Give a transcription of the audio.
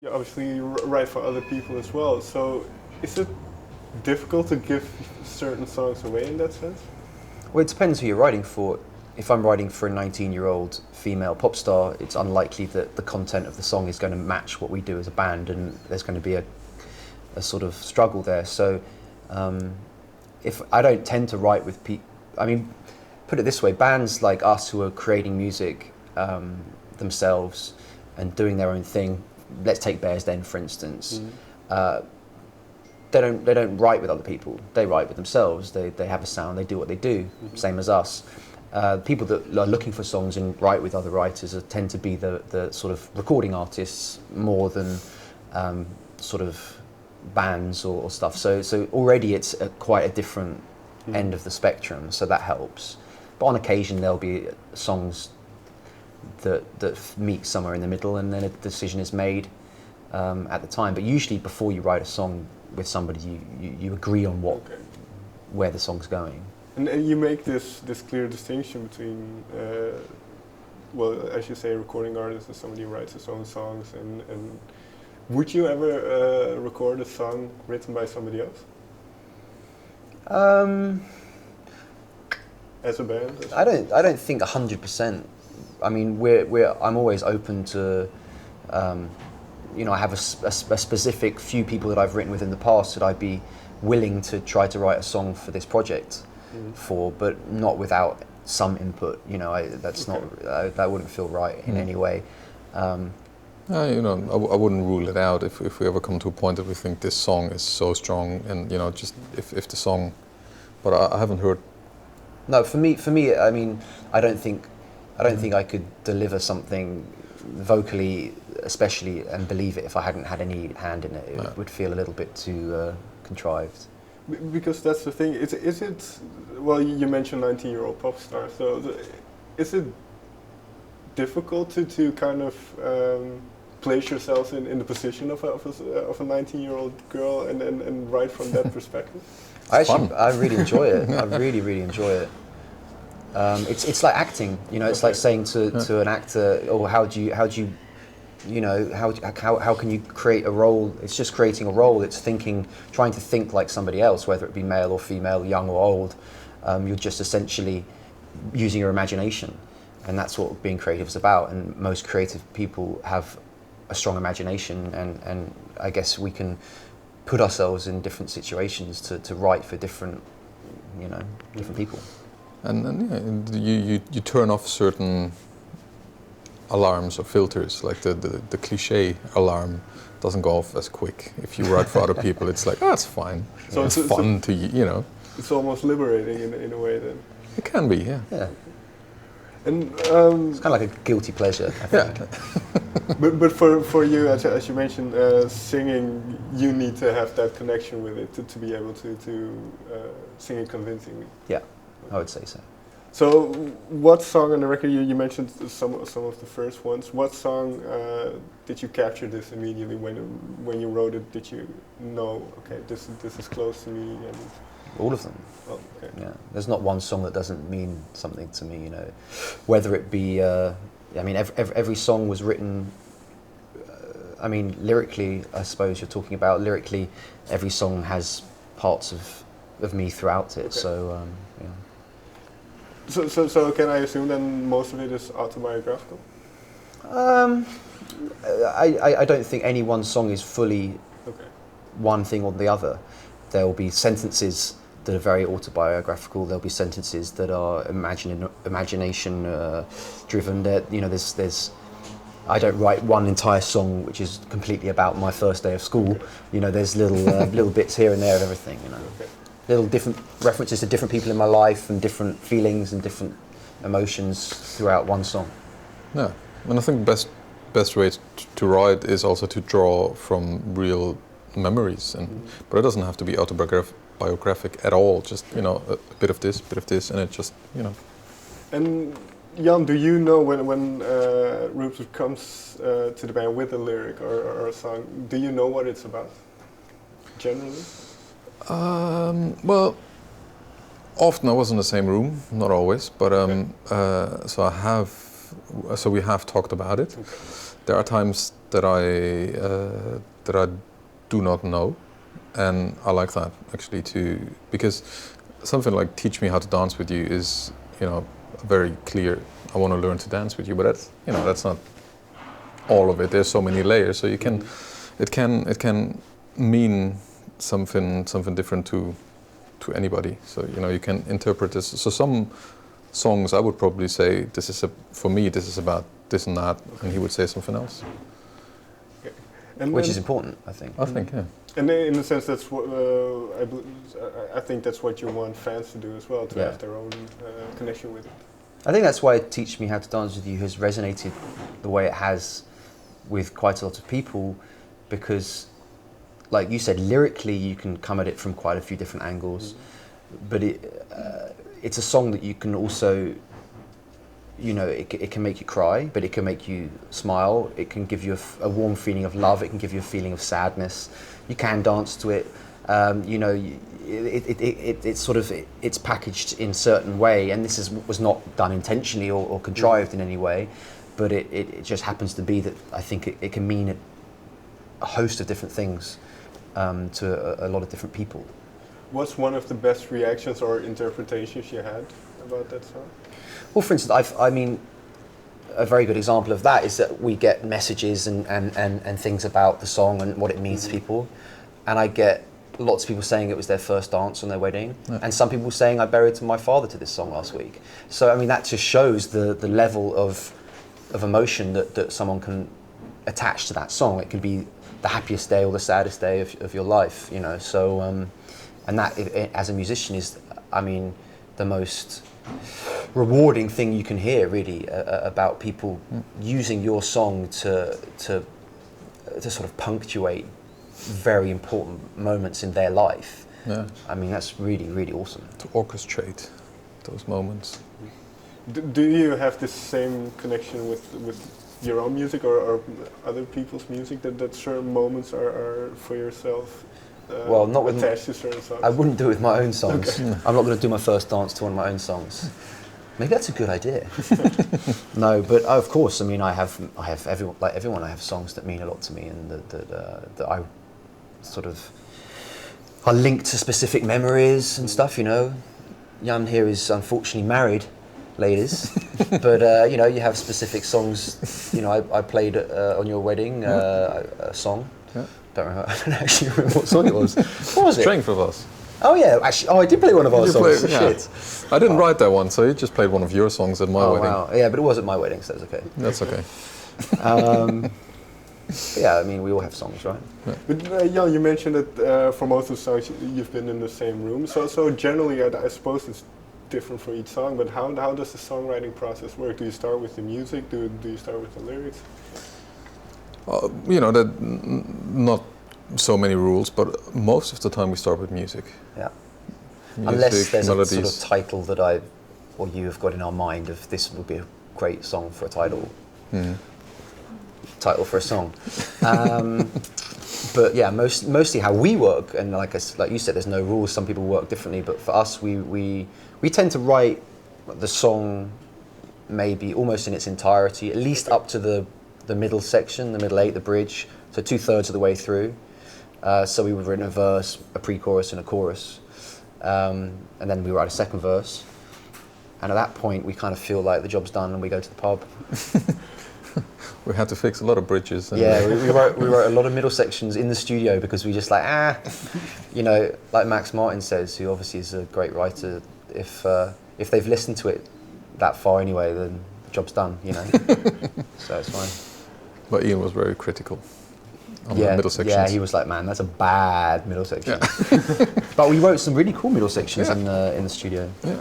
You obviously write for other people as well. So is it difficult to give certain songs away in that sense? Well, it depends who you're writing for. If I'm writing for a 19-year-old female pop star, it's unlikely that the content of the song is going to match what we do as a band, and there's going to be a sort of struggle there. So if I don't tend to write with people, I mean, put it this way, bands like us who are creating music themselves and doing their own thing, let's take Bears Den for instance, they don't write with other people, they write with themselves, they have a sound, they do what they do, same as us. People that are looking for songs and write with other writers tend to be the sort of recording artists more than sort of bands or stuff. So already it's quite a different end of the spectrum, so that helps. But on occasion there'll be songs that meet somewhere in the middle, and then a decision is made at the time. But usually before you write a song with somebody, you agree on where the song's going. And you make this clear distinction between, well, as you say, a recording artist and somebody who writes his own songs. And would you ever record a song written by somebody else? As a band? I don't think 100%. I mean, I'm always open to, you know, I have a specific few people that I've written with in the past that I'd be willing to try to write a song for this project for, but not without some input. You know, that's not that wouldn't feel right in any way. You know, I wouldn't rule it out if we ever come to a point that we think this song is so strong, and you know, just if the song. But I haven't heard. No, for me, I mean, I don't think I could deliver something vocally, especially, and believe it if I hadn't had any hand in it. It would feel a little bit too contrived. Because that's the thing. Is it? Well, you mentioned 19-year-old pop star. So, is it difficult to kind of place yourself in the position of a 19-year-old girl and write from that perspective? I really enjoy it. I really enjoy it. It's like acting, you know. It's like saying to an actor, "Oh, how do you, you know, how can you create a role?" It's just creating a role. It's trying to think like somebody else, whether it be male or female, young or old. You're just essentially using your imagination, and that's what being creative is about. And most creative people have a strong imagination, and I guess we can put ourselves in different situations to write for different, you know, different people. And yeah, you turn off certain alarms or filters, like the cliche alarm doesn't go off as quick. If you write for other people, it's like, oh, it's fine. So it's fun to, you know. It's almost liberating in a way then. It can be, yeah. Yeah. And it's kind of like a guilty pleasure, I think. Yeah. but for you, as you mentioned, singing, you need to have that connection with it to be able to sing it convincingly. Yeah, I would say so. So, what song on the record, you mentioned some of the first ones, what song did you capture this immediately when you wrote it? Did you know, okay, this is close to me? And all of them. Oh, okay. Yeah, there's not one song that doesn't mean something to me, you know. Whether it be, I mean, every song was written, I mean, lyrically, I suppose you're talking about, lyrically, every song has parts of me throughout it, okay. So, yeah. So can I assume then most of it is autobiographical? I don't think any one song is fully one thing or the other. There will be sentences that are very autobiographical. There'll be sentences that are imagination driven. That, you know, there's. I don't write one entire song which is completely about my first day of school. Okay. You know, there's little bits here and there of everything. You know, little different references to different people in my life and different feelings and different emotions throughout one song. Yeah, and I think best way to write is also to draw from real memories, but it doesn't have to be autobiographic at all. Just, you know, a bit of this, and it just, you know. And Jan, do you know when Rupert comes to the band with a lyric or a song? Do you know what it's about? Generally. Well, often I was in the same room, not always, but so we have talked about it. Okay. there are times that I do not know, and I like that actually too, because something like "Teach Me How to Dance with You" is, very clear. I want to learn to dance with you, but that's not all of it. There's so many layers, so you can, it can mean something different to anybody. So you can interpret this. So some songs I would probably say for me this is about this and that, and he would say something else. Okay. And which is important, I think. I think, yeah. And in a sense, that's what I think that's what you want fans to do as well, to have their own connection with it. I think that's why "Teach Me How to Dance with You" has resonated the way it has with quite a lot of people, because, like you said, lyrically you can come at it from quite a few different angles, but it's a song that you can also, it can make you cry, but it can make you smile. It can give you a warm feeling of love. It can give you a feeling of sadness. You can dance to it. It's packaged in a certain way, and this was not done intentionally or contrived in any way, but it just happens to be that I think it can mean a host of different things to a lot of different people. What's one of the best reactions or interpretations you had about that song? Well, for instance, a very good example of that is that we get messages and things about the song and what it means to people, and I get lots of people saying it was their first dance on their wedding, and some people saying I buried my father to this song last week. So that just shows the level of emotion that someone can attach to that song. It can be the happiest day or the saddest day of your life, So, and that, as a musician, is, the most rewarding thing you can hear, really, about people using your song to sort of punctuate very important moments in their life. Yeah. That's really, really awesome. To orchestrate those moments. Do you have the same connection with your own music or other people's music, that certain moments are for yourself not with attached to certain songs? I wouldn't do it with my own songs. Okay. I'm not going to do my first dance to one of my own songs. Maybe that's a good idea. No, but of course, I have everyone. I have songs that mean a lot to me, and that I sort of are linked to specific memories and stuff. Jan here is unfortunately married, ladies, but you have specific songs. I played on your wedding a song. Yeah. I don't actually remember what song it was. What was it? Strength of Us. Oh yeah, actually, I did play one of our songs. Shit. I didn't write that one, so you just played one of your songs at my wedding. Wow. Yeah, but it was at my wedding, so that's okay. That's okay. Yeah, we all have songs, right? Yeah. But Jan, you mentioned that for most of the songs you've been in the same room. So generally, I suppose it's different for each song. But how does the songwriting process work? Do you start with the music? Do you start with the lyrics? Not so many rules, but most of the time we start with music. Yeah. Music, unless there's melodies. a sort of title that or you have got in our mind of this would be a great song for a title. Title for a song. But yeah, mostly how we work, and like you said, there's no rules. Some people work differently, but for us, we tend to write the song maybe almost in its entirety, at least up to the middle section, the middle eight, the bridge, so 2/3 of the way through. So we would write a verse, a pre-chorus, and a chorus, and then we write a second verse. And at that point, we kind of feel like the job's done, and we go to the pub. We had to fix a lot of bridges. Yeah, we wrote a lot of middle sections in the studio because we just like Max Martin says, who obviously is a great writer. If they've listened to it that far anyway, then the job's done. So it's fine. But Ian was very critical on the middle sections. Yeah, he was like, man, that's a bad middle section. Yeah. But we wrote some really cool middle sections in the studio. Yeah.